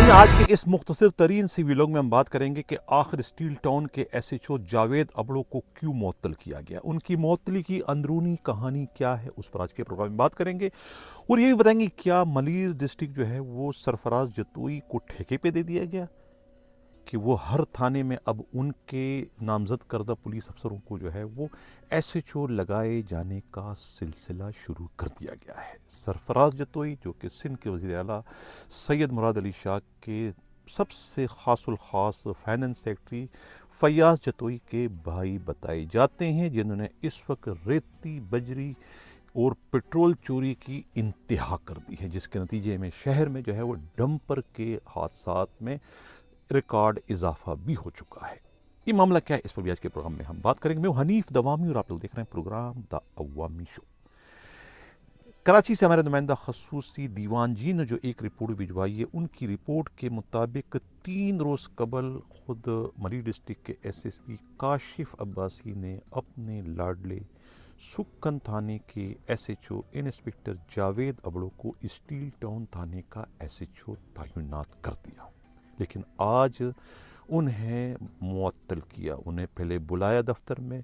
नाज़रीन, आज के इस मुख्तसर तरीन सी व्लॉग में हम बात करेंगे कि आखिर स्टील टाउन के SHO जावेद अबड़ो को क्यों मुअत्तल किया गया, उनकी मुअत्तली की अंदरूनी कहानी क्या है, उस पर आज के प्रोग्राम में बात करेंगे। और ये भी बताएंगे क्या मलीर डिस्ट्रिक्ट जो है वो सरफराज जतोई को ठेके पे दे दिया गया, कि वो हर थाने में अब उनके नामजद करदा पुलिस अफसरों को जो है वो SHO लगाए जाने का सिलसिला शुरू कर दिया गया है। सरफराज जतोई जो कि सिंध के वज़ीर आला सैयद मुराद अली शाह के सबसे खासुल खास फाइनेंस सेक्रेटरी फैयाज जतोई के भाई बताए जाते हैं, जिन्होंने इस वक्त रेती बजरी और पेट्रोल चोरी की इंतहा कर दी है, जिसके नतीजे में शहर में जो है वो डंपर के हादसात में रिकॉर्ड इजाफा भी हो चुका है। ये मामला क्या है, इस पर भी आज के प्रोग्राम में हम बात करेंगे। मैं हनीफ दवामी और आप लोग देख रहे हैं programme the Awami show. Karachi से हमारे नुमाइंदा खसूसी दीवान जी ने जो एक रिपोर्ट भिजवाई है, उनकी रिपोर्ट के मुताबिक 3 रोज़ कबल खुद मरी डिस्ट्रिक्ट के SSP काशिफ अब्बासी ने अपने लाडले सुक्कन थाने के SHO इंस्पेक्टर जावेद अबड़ो को स्टील टाउन थाने का SHO तैनात कर दिया। लेकिन आज उन्हें मुअत्तल किया। उन्हें पहले बुलाया दफ्तर में,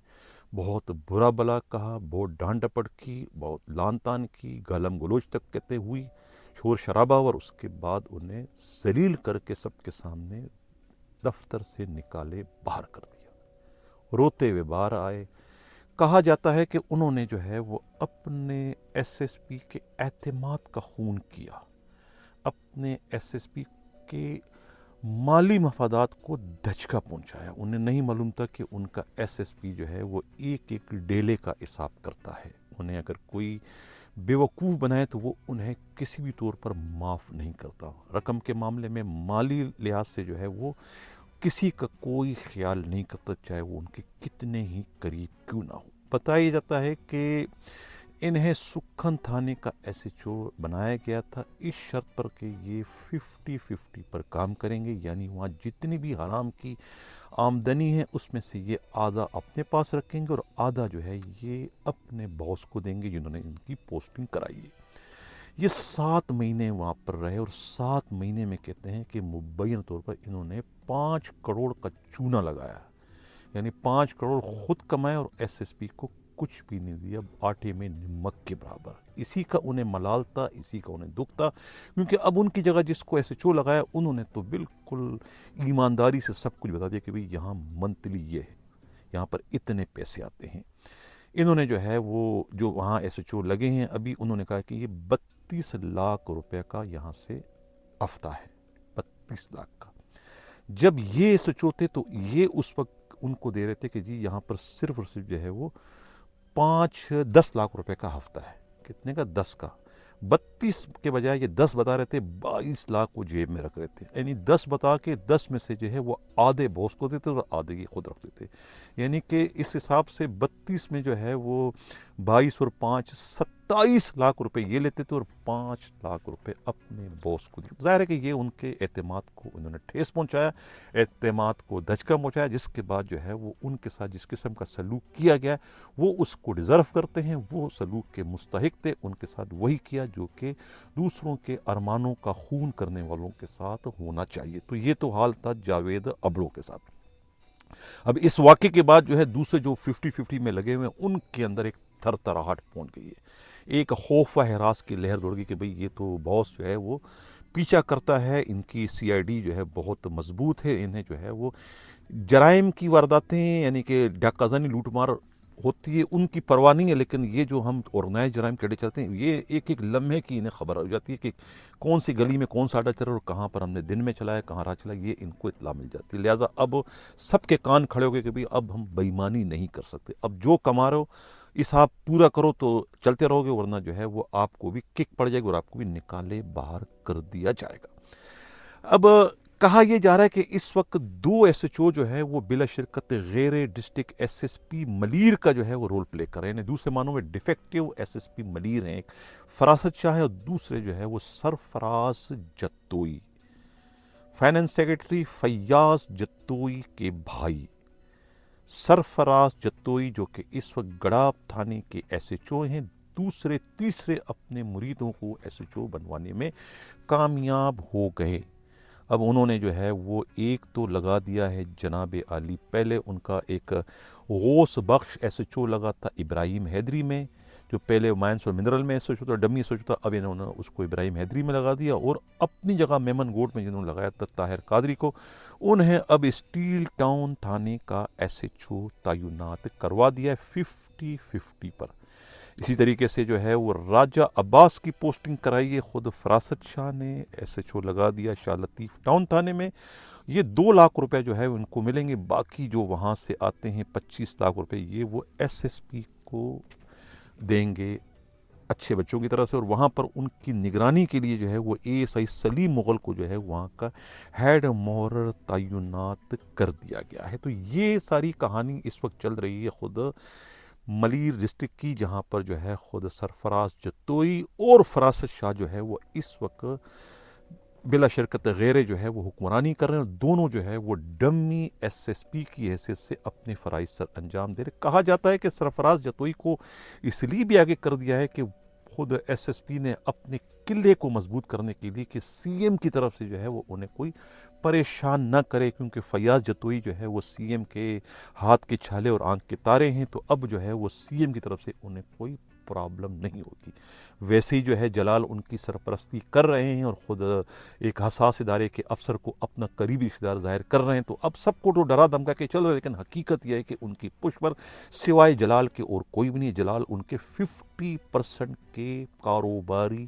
बहुत बुरा भला कहा, बहुत डांट डपट की, बहुत लान तान की, गालम गलोच तक कहते हुई, शोर शराबा, और उसके बाद उन्हें जलील करके सबके सामने दफ्तर से निकाले बाहर कर दिया। रोते हुए बाहर आए। कहा जाता है कि उन्होंने जो है वो अपने SSP के एतमाद का खून किया, अपने SSP के माली मफादात को धचका पहुंचाया। उन्हें नहीं मालूम था कि उनका SSP जो है वो एक एक डेले का हिसाब करता है। उन्हें अगर कोई बेवकूफ़ बनाए तो वो उन्हें किसी भी तौर पर माफ़ नहीं करता। रकम के मामले में माली लिहाज से जो है वो किसी का कोई ख्याल नहीं करता, चाहे वो उनके कितने ही करीब क्यों ना हो। बताया जाता है कि इन्हें सुक्खन थाने का SHO बनाया गया था इस शर्त पर कि ये 50-50 पर काम करेंगे, यानी वहाँ जितनी भी हराम की आमदनी है उसमें से ये आधा अपने पास रखेंगे और आधा जो है ये अपने बॉस को देंगे जिन्होंने इनकी पोस्टिंग कराई है। ये 7 महीने वहाँ पर रहे और 7 महीने में कहते हैं कि मुबैन तौर पर इन्होंने 5 करोड़ का चूना लगाया, यानी 5 करोड़ खुद कमाए और SSP को कुछ भी नहीं दिया, आटे में नमक के बराबर। इसी का उन्हें मलाल था, इसी का उन्हें दुख था, क्योंकि अब उनकी जगह जिसको SHO लगाया उन्होंने तो बिल्कुल ईमानदारी से सब कुछ बता दिया कि भाई यहाँ मंथली ये है, यहाँ पर इतने पैसे आते हैं। इन्होंने जो है वो जो वहाँ SHO लगे हैं अभी, उन्होंने कहा कि ये 32 लाख रुपए का यहाँ से हफ्ता है, 32 लाख का। जब ये SHO थे तो ये उस वक्त उनको दे रहे थे कि जी यहाँ पर सिर्फ और सिर्फ जो है वो 10 लाख रुपए का हफ्ता है। कितने का? 10 का। 32 के बजाय ये 10 बता रहे थे, 22 लाख वो जेब में रख रहे थे। यानी 10 बता के 10 में से जो है वो आधे बॉस को देते और आधे ये खुद रखते थे। यानी कि इस हिसाब से 32 में जो है वो 22 और 5 27 लाख रुपए ये लेते थे और 5 लाख रुपए अपने बॉस को दिए। ज़ाहिर है कि ये उनके एतमाद को उन्होंने ठेस पहुंचाया, एतमाद को धचका पहुंचाया, जिसके बाद जो है वो उनके साथ जिस किस्म का सलूक किया गया वो उसको डिज़र्व करते हैं, वो सलूक के मुस्तहिक थे। उनके साथ वही किया जो कि दूसरों के अरमानों का खून करने वालों के साथ होना चाहिए। तो ये तो हाल था जावेद अबड़ो के साथ। अब इस वाक़े के बाद जो है दूसरे जो 50-50 में लगे हुए हैं उनके अंदर एक थरथराहट पहुंच गई है, एक खौफ व हरास की लहर दौड़ गई कि भाई ये तो बॉस जो है वो पीछा करता है, इनकी CID जो है बहुत मजबूत है, इन्हें जो है वो जराइम की वारदातें यानी कि डाकाजानी लूटमार होती है उनकी परवाह नहीं है, लेकिन ये जो हम ऑर्गेनाइज जराइम के चलते हैं ये एक एक लम्हे की इन्हें खबर हो जाती है कि कौन सी गली में कौन सा अड्डा चला और कहाँ पर हमने दिन में चलाया, कहाँ रात चला, ये इनको इत्ला मिल जाती है। लिहाजा अब सबके कान खड़े हो गए कि भाई अब हम बेईमानी नहीं कर सकते, अब जो कमा रहे हो हिसाब पूरा करो तो चलते रहोगे, वरना जो है वो आपको भी किक पड़ जाएगी और आपको भी निकाले बाहर कर दिया जाएगा। अब कहा यह जा रहा है कि इस वक्त 2 SHO जो है वो बिला शिरकत गैर डिस्ट्रिक्ट SSP मलीर का जो है वो रोल प्ले कर रहे हैं। दूसरे मानों में डिफेक्टिव SSP मलीर हैं, एक फरासत शाह है और दूसरे जो है वो सरफराज जत्तोई, फाइनेंस सेक्रेटरी फैयाज जत्तोई के भाई सरफराज जत्तोई, जो कि इस वक्त गड़ाब थाने के SHO हैं, दूसरे तीसरे अपने मुरीदों को SHO बनवाने में कामयाब हो गए। اب انہوں نے جو ہے وہ ایک تو لگا دیا ہے جناب عالی، پہلے ان کا ایک غوث بخش ایس ایچ او لگا تھا ابراہیم حیدری میں، جو پہلے مائنس اور منرل میں سوچا تھا، ڈمی سوچا تھا، اب انہوں نے اس کو ابراہیم حیدری میں لگا دیا، اور اپنی جگہ میمن گوٹ میں جنہوں نے لگایا تھا طاہر قادری کو، انہیں اب اسٹیل ٹاؤن تھانے کا ایس ایچ او تعینات کروا دیا ہے 50-50 پر۔ اسی طریقے سے جو ہے وہ راجہ عباس کی پوسٹنگ کرائی ہے خود فراست شاہ نے، ایس ایچ او لگا دیا شاہ لطیف ٹاؤن تھانے میں۔ یہ 2 لاکھ روپے جو ہے ان کو ملیں گے، باقی جو وہاں سے آتے ہیں 25 لاکھ روپے یہ وہ ایس ایس پی کو دیں گے اچھے بچوں کی طرح سے، اور وہاں پر ان کی نگرانی کے لیے جو ہے وہ اے ایس آئی سلیم مغل کو جو ہے وہاں کا ہیڈ مورر تعینات کر دیا گیا ہے۔ تو یہ ساری کہانی اس وقت چل رہی ہے خود ملیر ڈسٹرکٹ کی، جہاں پر جو ہے خود سرفراز جتوئی اور فراست شاہ جو ہے وہ اس وقت بلا شرکت غیرے جو ہے وہ حکمرانی کر رہے ہیں، دونوں جو ہے وہ ڈمی ایس ایس پی کی حیثیت سے اپنے فرائض سر انجام دے رہے۔ کہا جاتا ہے کہ سرفراز جتوئی کو اس لیے بھی آگے کر دیا ہے کہ خود ایس ایس پی نے اپنے قلعے کو مضبوط کرنے کے لیے کہ سی ایم کی طرف سے جو ہے وہ انہیں کوئی پریشان نہ کرے، کیونکہ فیاض جتوئی جو ہے وہ سی ایم کے ہاتھ کے چھالے اور آنکھ کے تارے ہیں، تو اب جو ہے وہ سی ایم کی طرف سے انہیں کوئی پرابلم نہیں ہوگی۔ ویسے ہی جو ہے جلال ان کی سرپرستی کر رہے ہیں اور خود ایک حساس ادارے کے افسر کو اپنا قریبی رشتہ دار ظاہر کر رہے ہیں، تو اب سب کو تو ڈرا دھمکا کے چل رہے ہیں، لیکن حقیقت یہ ہے کہ ان کی پش پر سوائے جلال کے اور کوئی بھی نہیں۔ جلال ان کے 50% کے کاروباری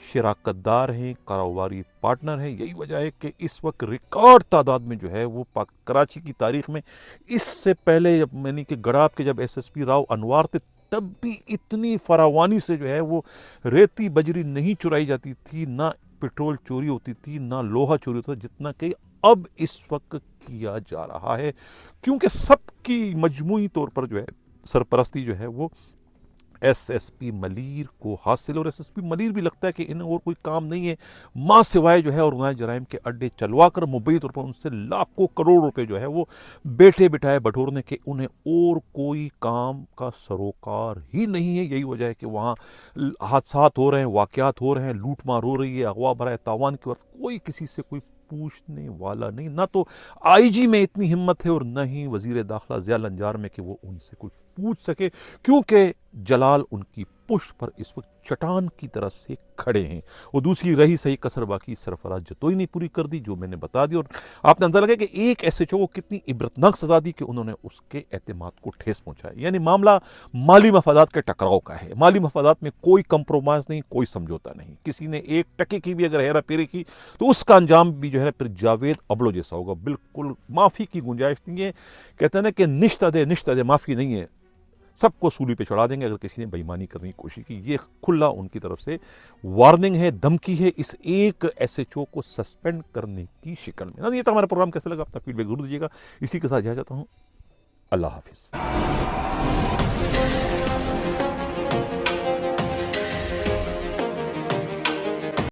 شراکت دار ہیں، کاروباری پارٹنر ہیں۔ یہی وجہ ہے کہ اس وقت ریکارڈ تعداد میں جو ہے وہ کراچی کی تاریخ میں، اس سے پہلے جب یعنی کہ گڑاب کے جب ایس ایس پی راؤ انوار تھے تب بھی اتنی فراوانی سے جو ہے وہ ریتی بجری نہیں چرائی جاتی تھی، نہ پٹرول چوری ہوتی تھی، نہ لوہا چوری ہوتا تھا، جتنا کہ اب اس وقت کیا جا رہا ہے، کیونکہ سب کی مجموعی طور پر جو ہے سرپرستی جو ہے وہ ایس ایس پی ملیر کو حاصل، اور ایس ایس پی ملیر بھی لگتا ہے کہ انہیں اور کوئی کام نہیں ہے ماں سوائے جو ہے آرگنائز جرائم کے اڈے چلوا کر مبینی طور پر ان سے لاکھوں کروڑ روپے جو ہے وہ بیٹھے بٹھائے بٹورنے کے، انہیں اور کوئی کام کا سروکار ہی نہیں ہے۔ یہی وجہ ہے کہ وہاں حادثات ہو رہے ہیں، واقعات ہو رہے ہیں، لوٹ مار ہو رہی ہے، اغوا برائے تاوان کے وقت کوئی کسی سے کوئی پوچھنے والا نہیں، نہ تو آئی جی میں اتنی ہمت ہے اور نہ ہی وزیر داخلہ ضیاء الانجار میں کہ وہ ان سے کوئی پوچھ سکے، کیونکہ جلال ان کی پشت پر اس وقت چٹان کی طرح سے کھڑے ہیں۔ وہ دوسری رہی صحیح کسر باقی سرفراز جتوئی نے پوری کر دی، جو میں نے بتا دی، اور آپ نے اندازہ لگا کہ ایک ایس ایچ او کو کتنی عبرتناک سزا دی کہ انہوں نے اس کے اعتماد کو ٹھیس پہنچایا۔ یعنی معاملہ مالی مفادات کے ٹکراؤ کا ہے، مالی مفادات میں کوئی کمپرومائز نہیں، کوئی سمجھوتا نہیں، کسی نے ایک ٹکے کی بھی اگر ہیرا پھیری کی تو اس کا انجام بھی جو ہے پھر جاوید ابلو جیسا ہوگا، بالکل معافی کی گنجائش نہیں ہے۔ کہتے ہیں نا کہ نشتہ دے معافی نہیں ہے، سب کو سولی پہ چڑھا دیں گے اگر کسی نے بےایمانی کرنے کی کوشش کی۔ یہ کھلا ان کی طرف سے وارننگ ہے، دھمکی ہے اس ایک ایس ایچ او کو سسپینڈ کرنے کی شکل میں۔ یہ تو ہمارا پروگرام کیسا لگا، اپنا فیڈ بیک ضرور دیجیے گا۔ اسی کے ساتھ جا چاہتا ہوں، اللہ حافظ۔